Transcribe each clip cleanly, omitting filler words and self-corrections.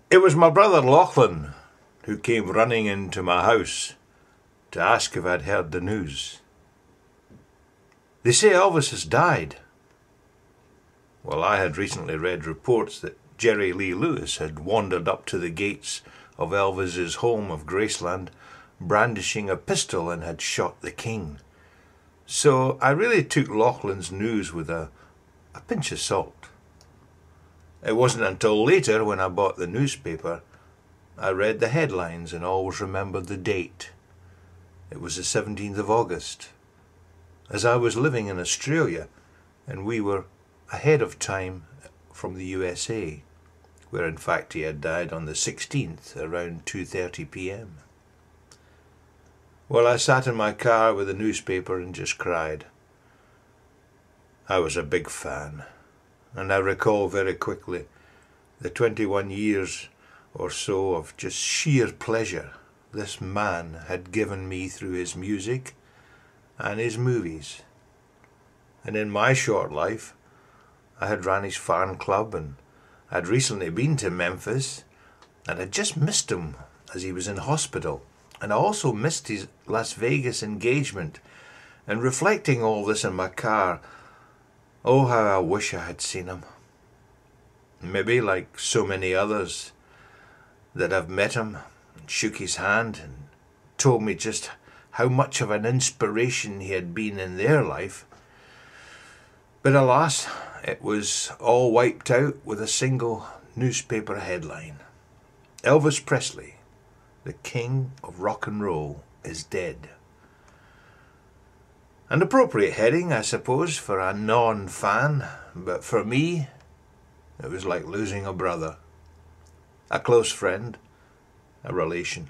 It was my brother Lachlan who came running into my house to ask if I'd heard the news. They say Elvis has died. Well, I had recently read reports that Jerry Lee Lewis had wandered up to the gates of Elvis's home of Graceland, brandishing a pistol, and had shot the king. So I really took Lachlan's news with a pinch of salt. It wasn't until later, when I bought the newspaper, I read the headlines and always remembered the date. It was the 17th of August, as I was living in Australia, and we were ahead of time from the USA, where in fact he had died on the 16th around 2:30 p.m. Well, I sat in my car with the newspaper and just cried. I was a big fan, and I recall very quickly the 21 years or so of just sheer pleasure this man had given me through his music and his movies. And in my short life, I had ran his fan club, and I'd recently been to Memphis, and I'd just missed him as he was in hospital. And I also missed his Las Vegas engagement. And reflecting all this in my car, oh, how I wish I had seen him. Maybe like so many others that have met him and shook his hand and told me just how much of an inspiration he had been in their life. But alas, it was all wiped out with a single newspaper headline. Elvis Presley, the king of rock and roll, is dead. An appropriate heading, I suppose, for a non-fan, but for me, it was like losing a brother, a close friend, a relation.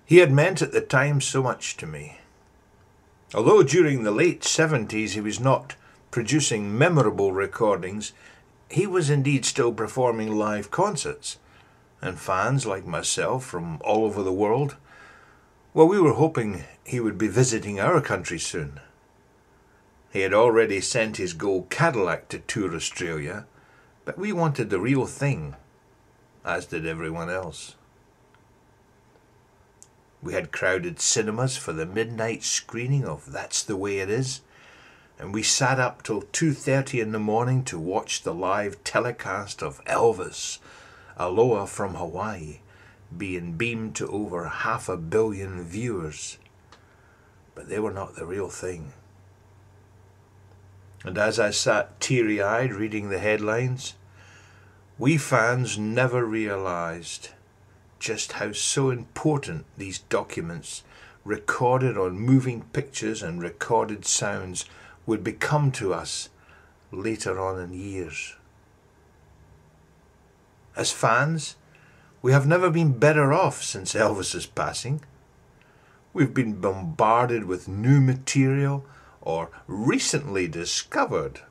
He had meant at the time so much to me. Although during the late 70s he was not producing memorable recordings, he was indeed still performing live concerts, and fans like myself from all over the world, well, we were hoping he would be visiting our country soon. He had already sent his gold Cadillac to tour Australia, but we wanted the real thing, as did everyone else. We had crowded cinemas for the midnight screening of That's the Way It Is, and we sat up till 2:30 in the morning to watch the live telecast of Elvis, Aloha from Hawaii, being beamed to over 500 million viewers. But they were not the real thing. And as I sat teary-eyed reading the headlines, we fans never realized just how so important these documents, recorded on moving pictures and recorded sounds, would become to us later on in years. As fans, we have never been better off since Elvis's passing. We've been bombarded with new material, or recently discovered,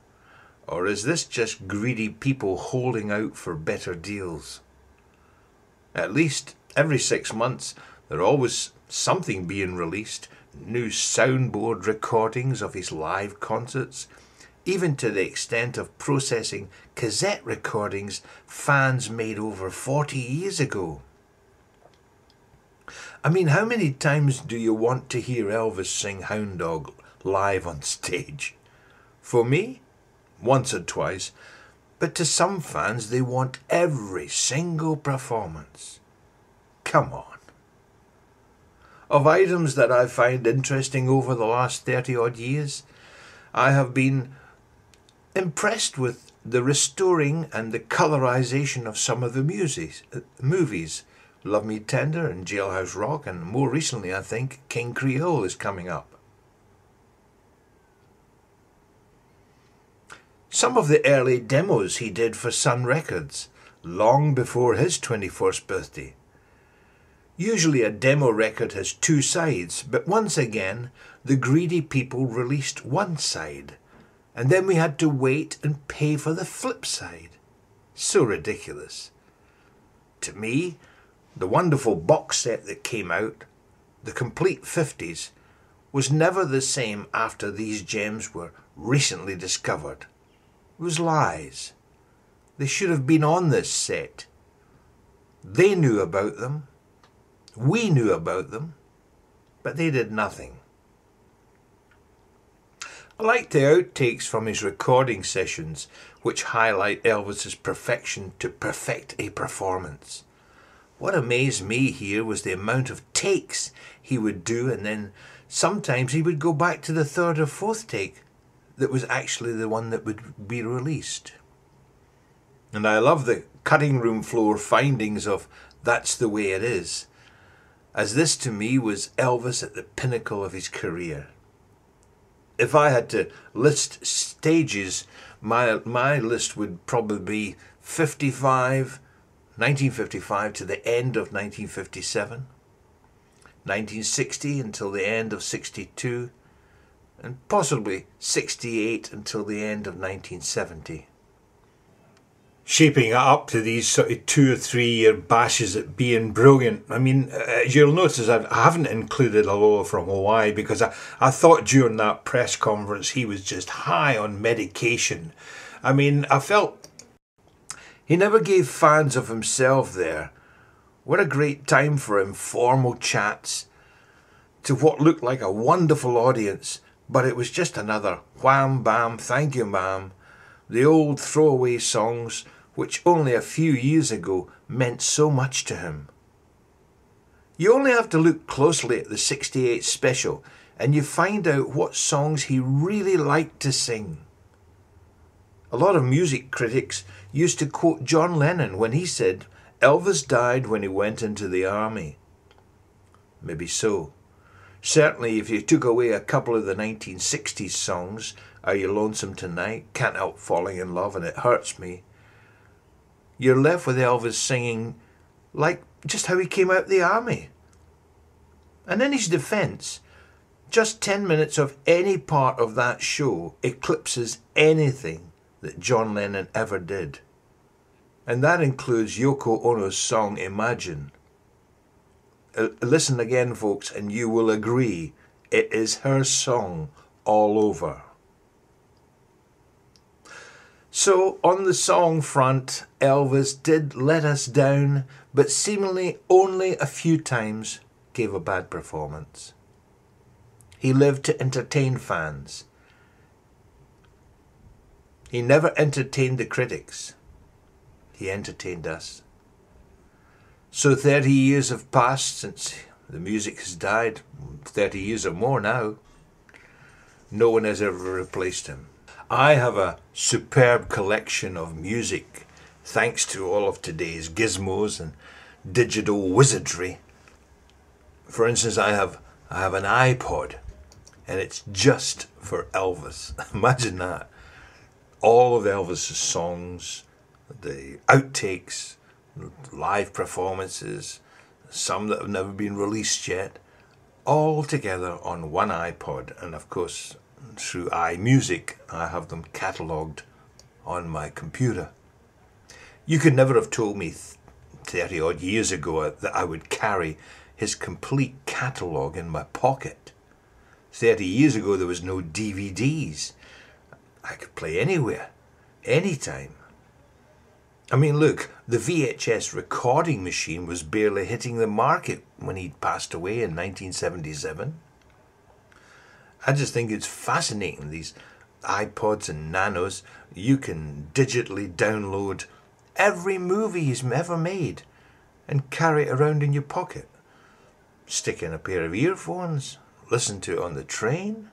or is this just greedy people holding out for better deals? At least every 6 months there's always something being released, new soundboard recordings of his live concerts, even to the extent of processing cassette recordings fans made over 40 years ago. I mean, how many times do you want to hear Elvis sing Hound Dog live on stage? For me, once or twice, but to some fans they want every single performance. Come on. Of items that I find interesting over the last 30-odd years, I have been impressed with the restoring and the colorization of some of the movies. Love Me Tender and Jailhouse Rock, and more recently I think King Creole is coming up. Some of the early demos he did for Sun Records, long before his 21st birthday. Usually a demo record has two sides, but once again the greedy people released one side, and then we had to wait and pay for the flip side. So ridiculous. To me, the wonderful box set that came out, the complete 50s, was never the same after these gems were recently discovered. It was lies. They should have been on this set. They knew about them. We knew about them. But they did nothing. I like the outtakes from his recording sessions, which highlight Elvis's perfection to perfect a performance. What amazed me here was the amount of takes he would do, and then sometimes he would go back to the third or fourth take that was actually the one that would be released. And I love the cutting room floor findings of That's the Way It Is, as this to me was Elvis at the pinnacle of his career. If I had to list stages, my list would probably be 1955 to the end of 1957, 1960 until the end of 62, and possibly 68 until the end of 1970. Shaping it up to these sort of 2 or 3 year bashes at being brilliant. I mean, as you'll notice, I haven't included Aloha from Hawaii because I thought during that press conference he was just high on medication. I mean, I felt he never gave fans of himself there. What a great time for informal chats to what looked like a wonderful audience, but it was just another wham bam, thank you ma'am. The old throwaway songs which only a few years ago meant so much to him. You only have to look closely at the 68 special and you find out what songs he really liked to sing. A lot of music critics used to quote John Lennon when he said, Elvis died when he went into the army. Maybe so. Certainly if you took away a couple of the 1960s songs, Are You Lonesome Tonight, Can't Help Falling in Love, and It Hurts Me, you're left with Elvis singing like just how he came out of the army. And in his defence, just 10 minutes of any part of that show eclipses anything that John Lennon ever did. And that includes Yoko Ono's song Imagine. Listen again, folks, and you will agree it is her song all over. So on the song front, Elvis did let us down, but seemingly only a few times gave a bad performance. He lived to entertain fans. He never entertained the critics. He entertained us. So 30 years have passed since the music has died, 30 years or more now. No one has ever replaced him. I have a superb collection of music, thanks to all of today's gizmos and digital wizardry. For instance, I have an iPod, and it's just for Elvis. Imagine that. All of Elvis's songs, the outtakes, live performances, some that have never been released yet, all together on one iPod. And of course, through iMusic, I have them catalogued on my computer. You could never have told me 30 odd years ago that I would carry his complete catalogue in my pocket. 30 years ago there was no DVDs. I could play anywhere, anytime. I mean, look, the VHS recording machine was barely hitting the market when he passed away in 1977. I just think it's fascinating, these iPods and Nanos. You can digitally download every movie he's ever made and carry it around in your pocket. Stick in a pair of earphones, listen to it on the train.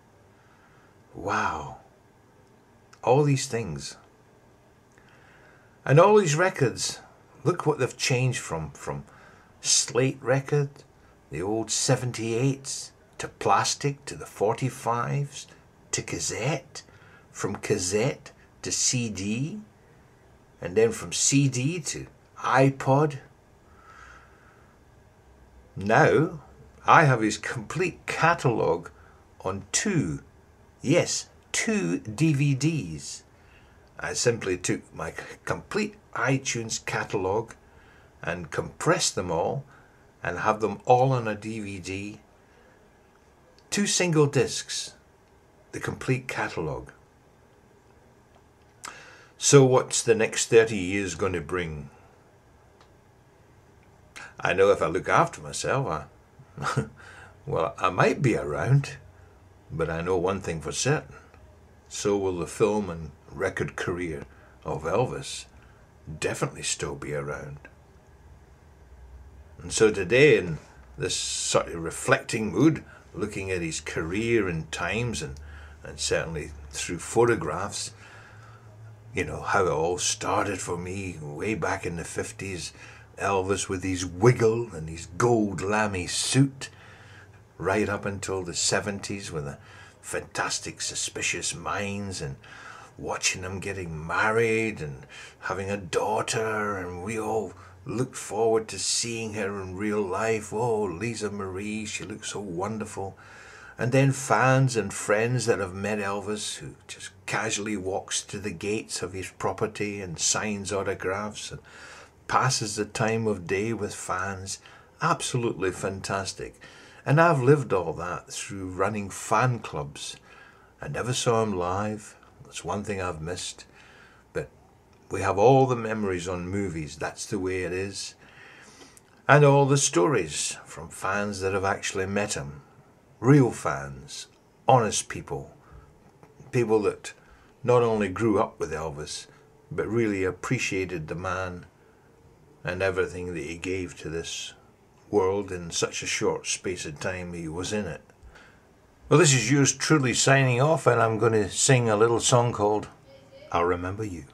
Wow. All these things. And all these records, look what they've changed from slate record, the old 78s, to plastic, to the 45s, to cassette, from cassette to CD, and then from CD to iPod. Now, I have his complete catalogue on two DVDs. I simply took my complete iTunes catalogue and compressed them all and have them all on a DVD. 2 single discs, the complete catalogue. So what's the next 30 years going to bring? I know if I look after myself, well, I might be around, but I know one thing for certain. So will the film and record career of Elvis definitely still be around. And so today, in this sort of reflecting mood, looking at his career in times and certainly through photographs, you know, how it all started for me way back in the 50s, Elvis with his wiggle and his gold lammy suit, right up until the 70s with the fantastic Suspicious Minds, and watching him getting married and having a daughter, and we all looked forward to seeing her in real life. Oh, Lisa Marie, she looks so wonderful. And then fans and friends that have met Elvis, who just casually walks to the gates of his property and signs autographs and passes the time of day with fans. Absolutely fantastic. And I've lived all that through running fan clubs. I never saw him live. That's one thing I've missed. But we have all the memories on movies. That's the way it is. And all the stories from fans that have actually met him. Real fans, honest people, people that not only grew up with Elvis, but really appreciated the man and everything that he gave to this world in such a short space of time he was in it. Well, this is yours truly signing off, and I'm going to sing a little song called I'll Remember You.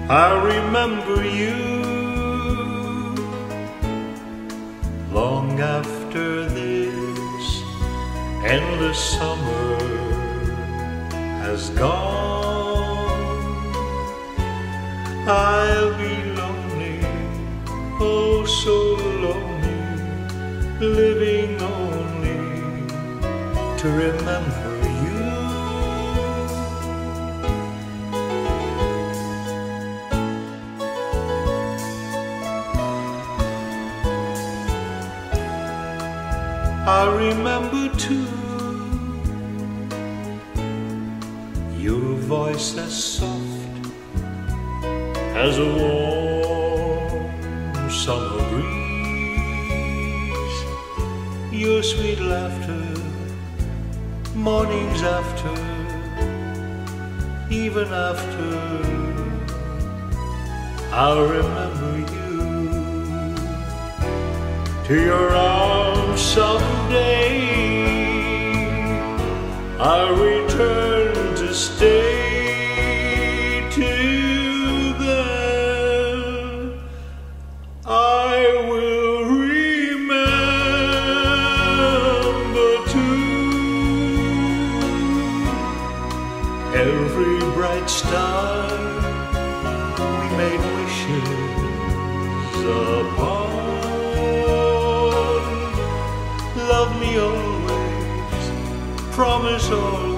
I remember you long after this endless summer has gone. I'll be lonely, oh so lonely, living only to remember you. I remember too your voice as soft as a warm summer breeze, your sweet laughter mornings after, even after. I'll remember you to your arms someday. I'll return to stay. Till then I will remember too every bright star we made wishes upon. Love me always, promise always,